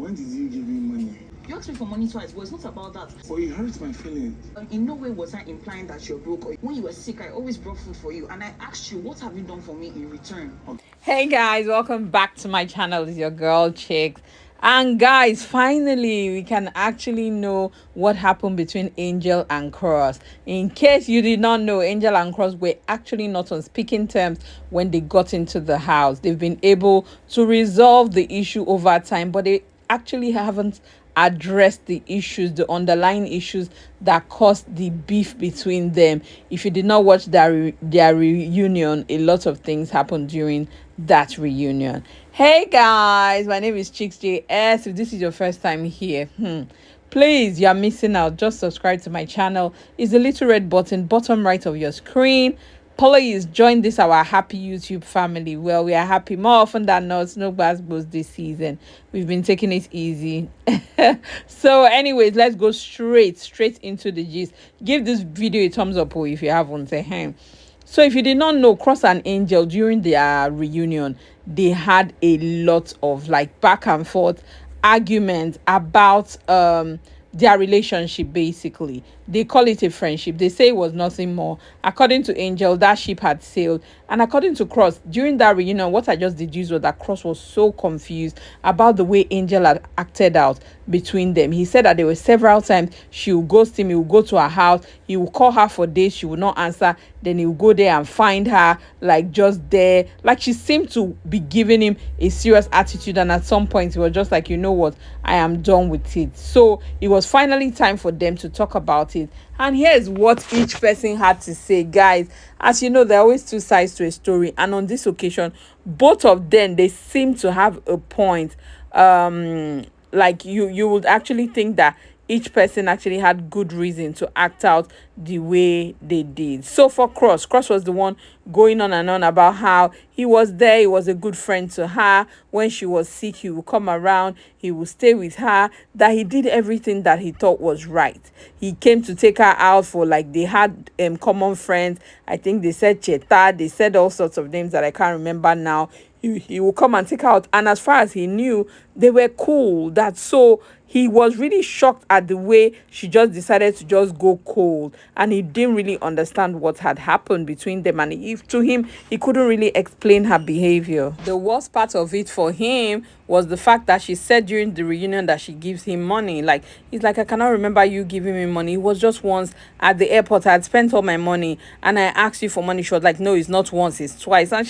When did you give me money? You asked me for money twice, but it's not about that. But you hurt my feelings. In no way was I implying that you're broke. When you were sick, I always brought food for you, and I asked you, what have you done for me in return? Hey guys, welcome back to my channel. It's your girl Chicks. And guys, finally we can actually know what happened between Angel and Cross. In case you did not know, Angel and Cross were actually not on speaking terms when they got into the house. They've been able to resolve the issue over time, but they actually haven't addressed the issues, the underlying issues that caused the beef between them. If you did not watch their reunion, a lot of things happened during that reunion. Hey guys, my name is Chicks JS. If this is your first time here, please, you are missing out. Just subscribe to my channel. It's the little red button bottom right of your screen. Please join this our happy YouTube family. Well, we are happy more often than not. No basketballs this season. We've been taking it easy. So anyways, let's go straight into the gist. Give this video a thumbs up if you haven't. So if you did not know, Cross and Angel during their reunion, they had a lot of like back and forth arguments about their relationship. Basically, they call it a friendship. They say it was nothing more. According to Angel, that ship had sailed, and according to Cross, during that reunion, what I just deduced was that Cross was so confused about the way Angel had acted out between them. He said that there were several times she would ghost him. He would go to her house, he would call her for days, she would not answer, then he would go there and find her like just there, like she seemed to be giving him a serious attitude. And at some point he was just like, you know what, I am done with it. So it was finally time for them to talk about it, and here's what each person had to say. Guys, as you know, there are always two sides to a story, and on this occasion both of them, they seem to have a point. Like you would actually think that each person actually had good reason to act out the way they did. So for Cross was the one going on and on about how he was there, he was a good friend to her. When she was sick, he would come around, he would stay with her, that he did everything that he thought was right. He came to take her out for, like, they had common friends. I think they said Cheta, they said all sorts of names that I can't remember now. He will come and take her out, and as far as he knew, they were cool. That so he was really shocked at the way she just decided to just go cold, and he didn't really understand what had happened between them, and to him he couldn't really explain her behavior. The worst part of it for him was the fact that she said during the reunion that she gives him money. Like, he's like, I cannot remember you giving me money. It was just once at the airport. I had spent all my money and I asked you for money. She was like, no, it's not once, it's twice. And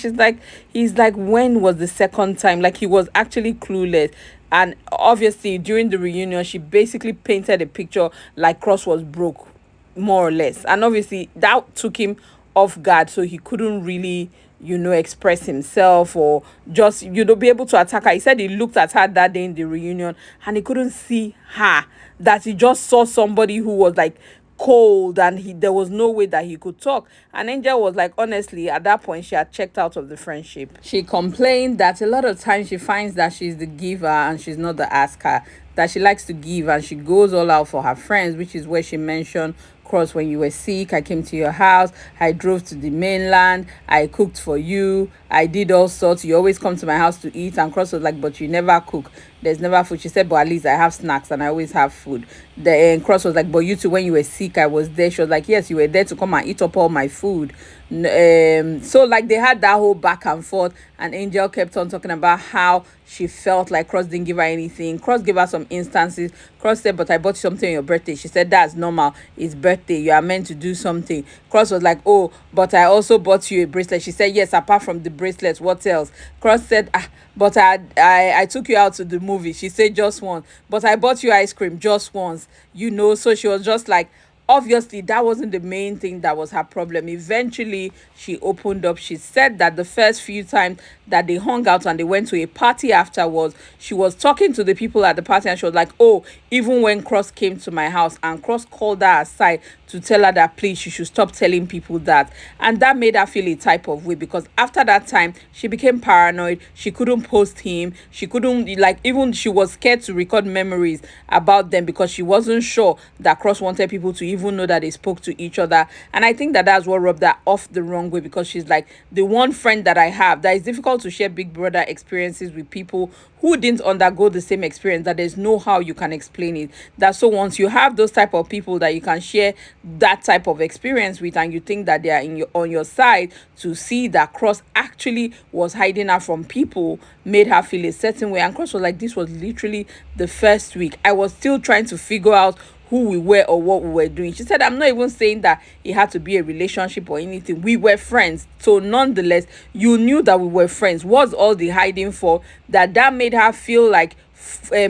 he's like, when was the second time? Like, he was actually clueless. And obviously during the reunion, she basically painted a picture like Cross was broke, more or less. And obviously that took him off guard, so he couldn't really, express himself or just, be able to attack her. He said he looked at her that day in the reunion and he couldn't see her, that he just saw somebody who was like cold, and there was no way that he could talk. And Angel was like, honestly, at that point she had checked out of the friendship. She complained that a lot of times she finds that she's the giver and she's not the asker, that she likes to give and she goes all out for her friends, which is where she mentioned, Cross, when you were sick, I came to your house, I drove to the mainland, I cooked for you, I did all sorts, you always come to my house to eat. And Cross was like, but you never cook, there's never food. She said, but at least I have snacks and I always have food. Then Cross was like, but you too, when you were sick, I was there. She was like, yes, you were there to come and eat up all my food. So like they had that whole back and forth, and Angel kept on talking about how she felt like Cross didn't give her anything. Cross gave her some instances. Cross said, but I bought you something on your birthday. She said, that's normal, it's birthday, you are meant to do something. Cross was like, oh, but I also bought you a bracelet. She said, yes, apart from the bracelet, what else? Cross said, but I took you out to the movie. She said, just once. But I bought you ice cream just once, so she was just like, obviously that wasn't the main thing that was her problem. Eventually she opened up. She said that the first few times that they hung out and they went to a party afterwards, she was talking to the people at the party and she was like, oh, even when Cross came to my house, and Cross called her aside to tell her that please she should stop telling people that. And that made her feel a type of way, because after that time she became paranoid. She couldn't post him, she couldn't, like, even she was scared to record memories about them because she wasn't sure that Cross wanted people to even know that they spoke to each other. And I think that that's what rubbed her off the wrong way, because she's like, the one friend that I have, that it's difficult to share Big Brother experiences with people who didn't undergo the same experience, that there's no how you can explain it. That so once you have those type of people that you can share that type of experience with, and you think that they are on your side, to see that Cross actually was hiding her from people made her feel a certain way. And Cross was like, this was literally the first week. I was still trying to figure out who we were or what we were doing. She said, I'm not even saying that it had to be a relationship or anything. We were friends. So nonetheless, you knew that we were friends. What's all the hiding for? That made her feel like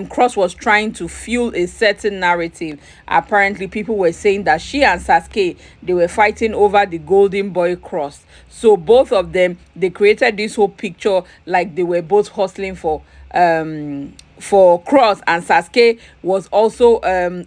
Cross was trying to fuel a certain narrative. Apparently, people were saying that she and Sasuke, they were fighting over the golden boy Cross. So both of them, they created this whole picture like they were both hustling for Cross, and Sasuke was also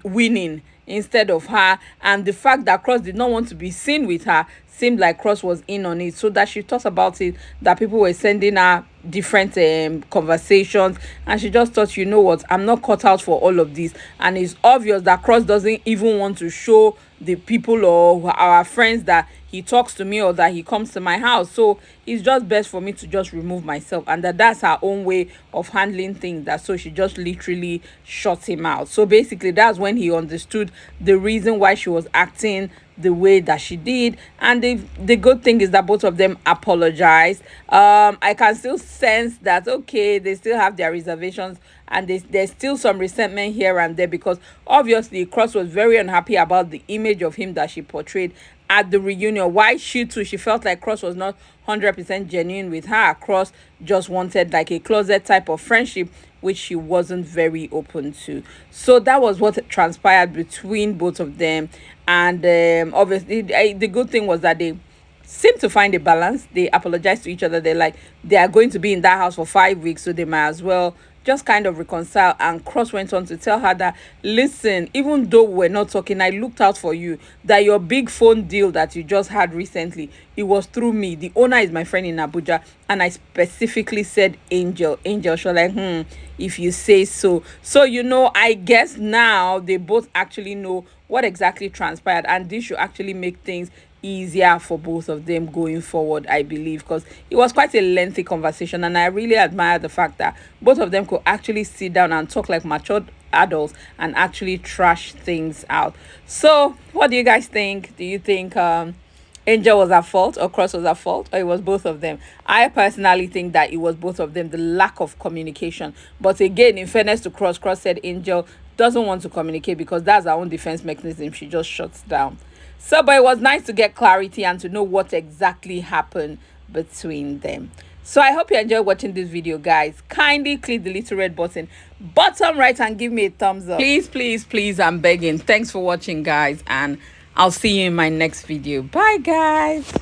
winning instead of her. And the fact that Cross did not want to be seen with her seemed like Cross was in on it, so that she thought about it, that people were sending her different conversations, and she just thought, you know what, I'm not cut out for all of this. And it's obvious that Cross doesn't even want to show the people or our friends that he talks to me or that he comes to my house. So it's just best for me to just remove myself, and that's her own way of handling things. That so she just literally shut him out. So basically that's when he understood the reason why she was acting the way that she did. And the good thing is that both of them apologized. I can still sense that, okay, they still have their reservations, and there's still some resentment here and there, because obviously Cross was very unhappy about the image of him that she portrayed at the reunion. Why she too, she felt like Cross was not 100% genuine with her. Cross just wanted like a closet type of friendship, which she wasn't very open to. So that was what transpired between both of them. And obviously the good thing was that they seemed to find a balance. They apologized to each other. They're like, they are going to be in that house for 5 weeks, so they might as well just kind of reconcile. And Cross went on to tell her that, listen, even though we're not talking, I looked out for you. That your big phone deal that you just had recently, it was through me. The owner is my friend in Abuja, and I specifically said Angel. She was like, if you say so. So, you know, I guess now they both actually know what exactly transpired, and this should actually make things easier for both of them going forward, I believe, because it was quite a lengthy conversation. And I really admire the fact that both of them could actually sit down and talk like matured adults and actually trash things out. So what do you guys think? Do you think Angel was at fault, or Cross was at fault, or it was both of them? I personally think that it was both of them, the lack of communication. But again, in fairness to Cross said Angel doesn't want to communicate because that's her own defense mechanism. She just shuts down. So, but it was nice to get clarity and to know what exactly happened between them. So I hope you enjoyed watching this video, guys. Kindly click the little red button bottom right and give me a thumbs up. Please, please, please, I'm begging. Thanks for watching, guys, and I'll see you in my next video. Bye, guys.